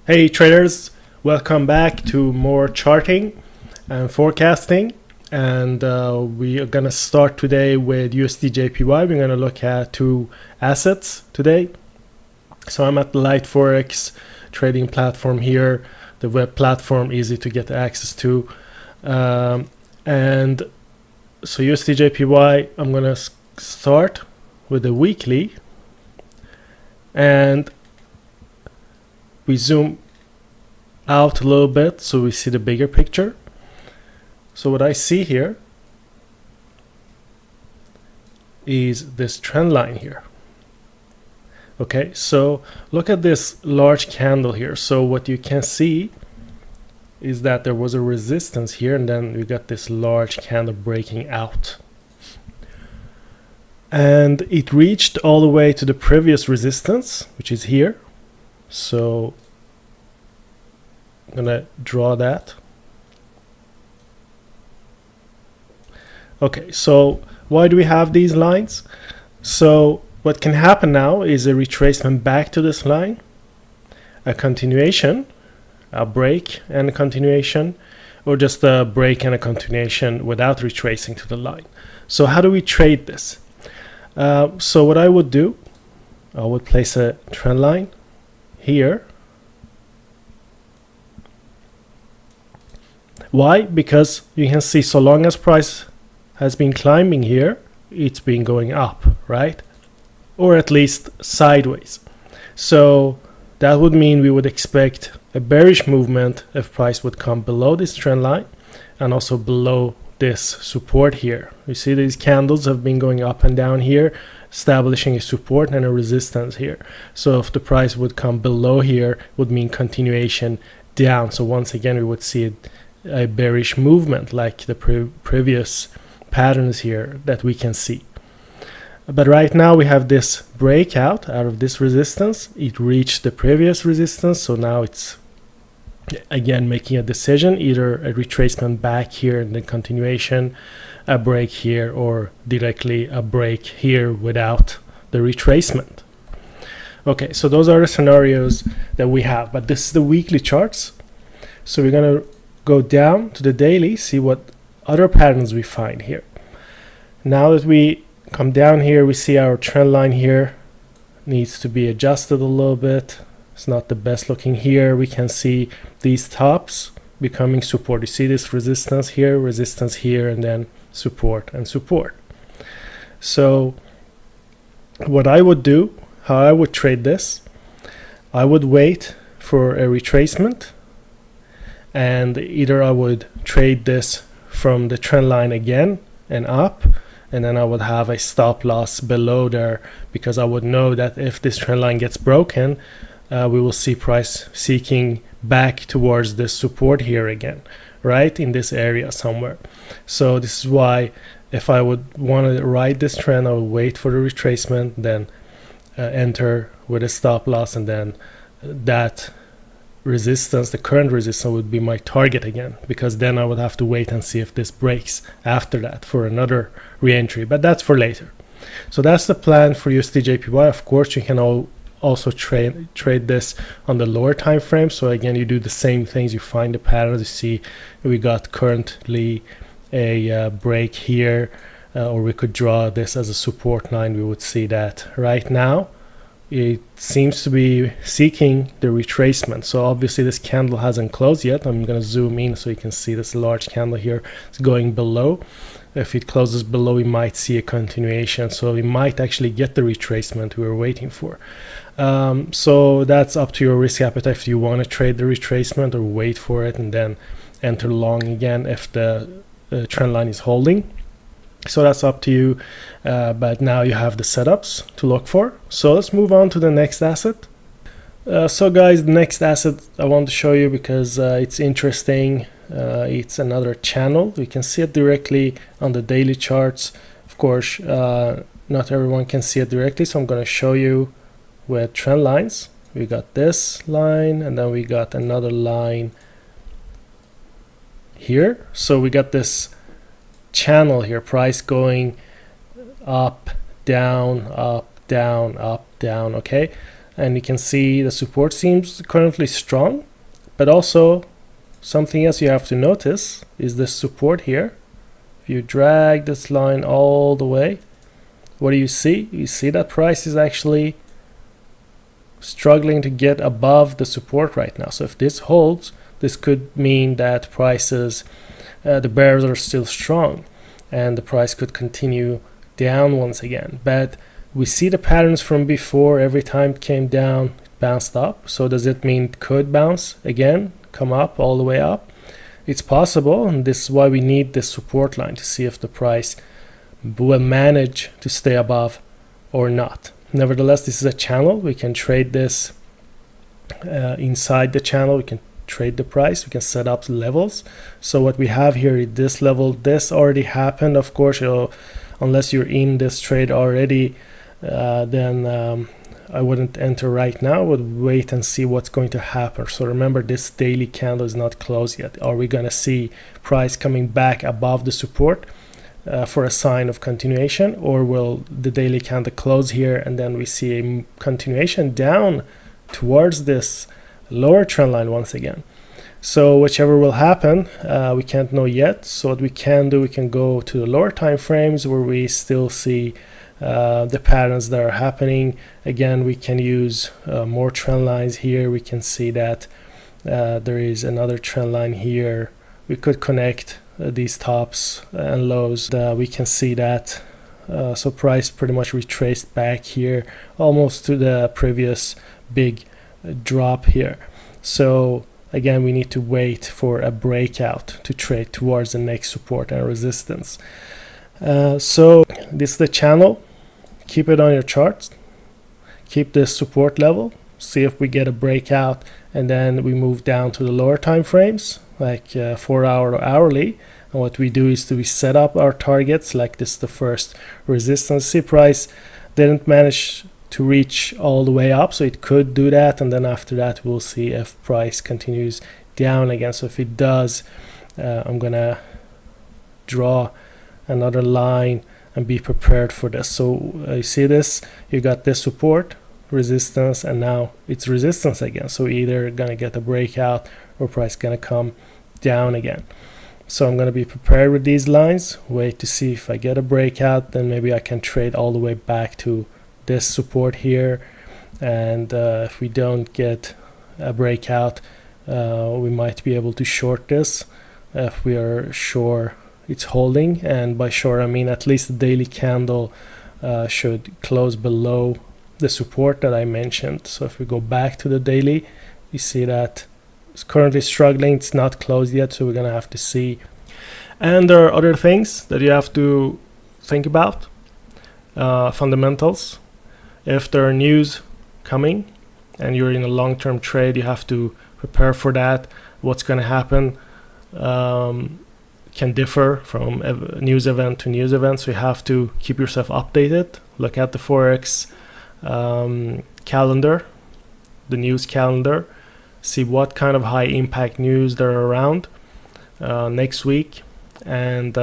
Hey traders, welcome back to more charting and forecasting, and we are gonna start today with USDJPY. We're gonna look at two assets today. So I'm at the Light Forex trading platform here, the web platform, easy to get access to, and so USDJPY, I'm gonna start with the weekly, and we zoom out a little bit so we see the bigger picture. So what I see here is this trend line here. Okay, so look at this large candle here. So what you can see is that there was a resistance here, and then we got this large candle breaking out. And it reached all the way to the previous resistance, which is here. So I'm gonna draw that. Okay, so why do we have these lines? So what can happen now is a retracement back to this line, a continuation, a break and a continuation, or just a break and a continuation without retracing to the line. So how do we trade this? So what I would do, I would place a trend line here. Why? Because you can see so long as price has been climbing here, it's been going up, right? Or at least sideways. So that would mean we would expect a bearish movement if price would come below this trend line and also below this support here. You see these candles have been going up and down here, establishing a support and a resistance here. So if the price would come below here, would mean continuation down. So once again, we would see a bearish movement like the previous patterns here that we can see. But right now we have this breakout out of this resistance. It reached the previous resistance, so now it's again making a decision, either a retracement back here and then continuation, a break here, or directly a break here without the retracement. Okay, so those are the scenarios that we have, but this is the weekly charts. So we're gonna go down to the daily, see what other patterns we find here. Now that we come down here, we see our trend line here needs to be adjusted a little bit. It's not the best looking here. We can see these tops becoming support. You see this resistance here, and then support and support. So what I would do, how I would trade this, I would wait for a retracement, and either I would trade this from the trend line again and up, and then I would have a stop loss below there, because I would know that if this trend line gets broken, we will see price seeking back towards this support here again, right in this area somewhere. So this is why if I would want to ride this trend, I would wait for the retracement, then enter with a stop loss, and then that resistance, the current resistance, would be my target again, because then I would have to wait and see if this breaks after that for another re-entry, but that's for later. So that's the plan for USDJPY. Of course, you can also trade this on the lower time frame. So again, you do the same things, you find the patterns. You see we got currently a break here, or we could draw this as a support line. We would see that right now it seems to be seeking the retracement. So obviously this candle hasn't closed yet. I'm going to zoom in so you can see this large candle here. It's going below. If it closes below, we might see a continuation. So we might actually get the retracement we were waiting for. So that's up to your risk appetite if you want to trade the retracement or wait for it and then enter long again if the trend line is holding. So that's up to you, but now you have the setups to look for. So let's move on to the next asset. So guys, the next asset I want to show you because it's interesting. It's another channel. You can see it directly on the daily charts. Of course, not everyone can see it directly, so I'm going to show you with trend lines. We got this line, and then we got another line here. So we got this channel here, price going up, down, up, down, up, down. Okay, and you can see the support seems currently strong, but also something else you have to notice is the support here. If you drag this line all the way, what do you see? You see that price is actually struggling to get above the support right now. So if this holds, this could mean that prices, the bears are still strong and the price could continue down once again. But we see the patterns from before. Every time it came down, it bounced up. So does it mean it could bounce again, come up all the way up? It's possible, and this is why we need this support line to see if the price will manage to stay above or not. Nevertheless, this is a channel. We can trade this inside the channel. We can trade the price. We can set up levels. So what we have here is this level. This already happened, of course. Unless you're in this trade already, then I wouldn't enter right now. I would wait and see what's going to happen. So remember, this daily candle is not closed yet. Are we going to see price coming back above the support for a sign of continuation, or will the daily candle close here and then we see a continuation down towards this lower trend line once again? So whichever will happen, we can't know yet. So what we can do, we can go to the lower time frames where we still see the patterns that are happening. Again, we can use more trend lines here. We can see that there is another trend line here. We could connect these tops and lows. We can see that so price pretty much retraced back here almost to the previous big drop here. So again, we need to wait for a breakout to trade towards the next support and resistance. So this is the channel. Keep it on your charts. Keep this support level. See if we get a breakout, and then we move down to the lower time frames, like 4 hour or hourly. And what we do is we set up our targets. Like this is the first resistance. See, price didn't manage to reach all the way up, so it could do that, and then after that we'll see if price continues down again. So if it does, I'm gonna draw another line and be prepared for this. So you see this, you got this support, resistance, and now it's resistance again. So either gonna get a breakout or price gonna come down again. So I'm gonna be prepared with these lines, wait to see if I get a breakout, then maybe I can trade all the way back to this support here. And if we don't get a breakout, we might be able to short this if we are sure it's holding. And by sure I mean at least the daily candle should close below the support that I mentioned. So if we go back to the daily, you see that it's currently struggling. It's not closed yet, so we're gonna have to see. And there are other things that you have to think about. Fundamentals. If there are news coming and you're in a long-term trade, you have to prepare for that. What's going to happen can differ from news event to news event, so you have to keep yourself updated. Look at the Forex calendar, the news calendar, see what kind of high impact news there are around next week. And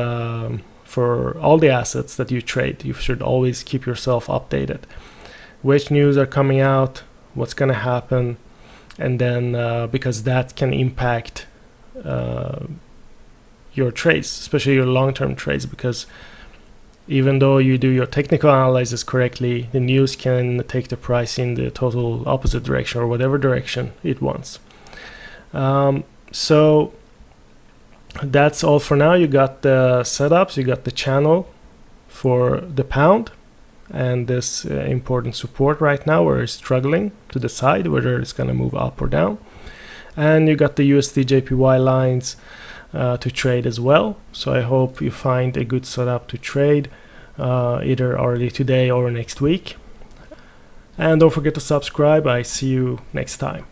for all the assets that you trade, you should always keep yourself updated. Which news are coming out, what's going to happen, and then because that can impact your trades, especially your long-term trades, because even though you do your technical analysis correctly, the news can take the price in the total opposite direction or whatever direction it wants. So that's all for now. You got the setups, you got the channel for the pound, and this important support right now where it's struggling to decide whether it's going to move up or down. And you got the USDJPY lines to trade as well. So I hope you find a good setup to trade either already today or next week. And don't forget to subscribe. I see you next time.